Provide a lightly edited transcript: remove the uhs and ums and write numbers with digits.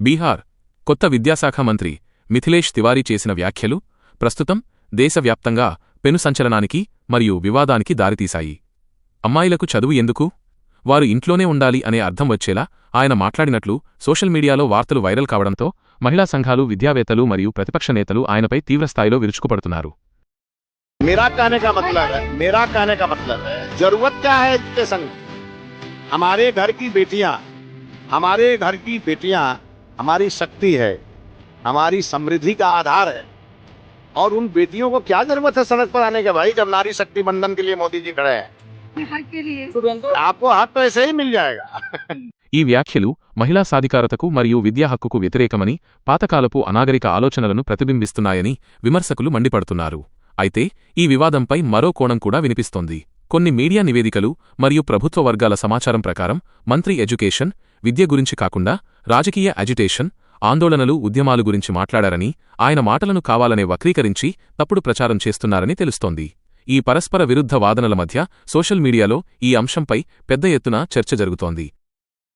బీహార్ కొత్త విద్యాశాఖ మంత్రి మిథిలేష్ తివారీ చేసిన వ్యాఖ్యలు ప్రస్తుతం దేశవ్యాప్తంగా పెను సంచలనానికి మరియు వివాదానికి దారితీశాయి. అమ్మాయిలకు చదువు ఎందుకు? వారు ఇంట్లోనే ఉండాలి అనే అర్థం వచ్చేలా ఆయన మాట్లాడినట్లు సోషల్ మీడియాలో వార్తలు వైరల్ కావడంతో మహిళా సంఘాలు, విద్యావేత్తలు మరియు ప్రతిపక్ష నేతలు ఆయనపై తీవ్రస్థాయిలో విరుచుకుపడుతున్నారు. मेरा कहने का मतलब है जरूरत क्या है एजुकेशन। हमारे घर की बेटियां हमारी शक्ति है, हमारी समृद्धि का आधार है। और उन बेटियों को क्या जरूरत है सड़क पर आने के भाई, जब नारी शक्ति बंधन के लिए मोदी जी खड़े हैं। आपको हक तो ऐसे ही मिल जाएगा। ఈ వ్యాఖ్యలు మహిళా సాధికారతకు మరియు విద్యా హక్కుకు వ్యతిరేకమని, పాతకాలపు అనాగరిక ఆలోచనలను ప్రతిబింబిస్తున్నాయని విమర్శకులు మండిపడుతున్నారు. అయితే ఈ వివాదంపై మరో కోణం కూడా వినిపిస్తోంది. కొన్ని మీడియా నివేదికలు మరియు ప్రభుత్వ వర్గాల సమాచారం ప్రకారం మంత్రి ఎడ్యుకేషన్, విద్య గురించి కాకుండా రాజకీయ అజిటేషన్, ఆందోళనలు, ఉద్యమాలు గురించి మాట్లాడారని, ఆయన మాటలను కావాలనే వక్రీకరించి తప్పుడు ప్రచారం చేస్తున్నారని తెలుస్తోంది. ఈ పరస్పర విరుద్ధ వాదనల మధ్య సోషల్ మీడియాలో ఈ అంశంపై పెద్ద ఎత్తున చర్చ జరుగుతోంది.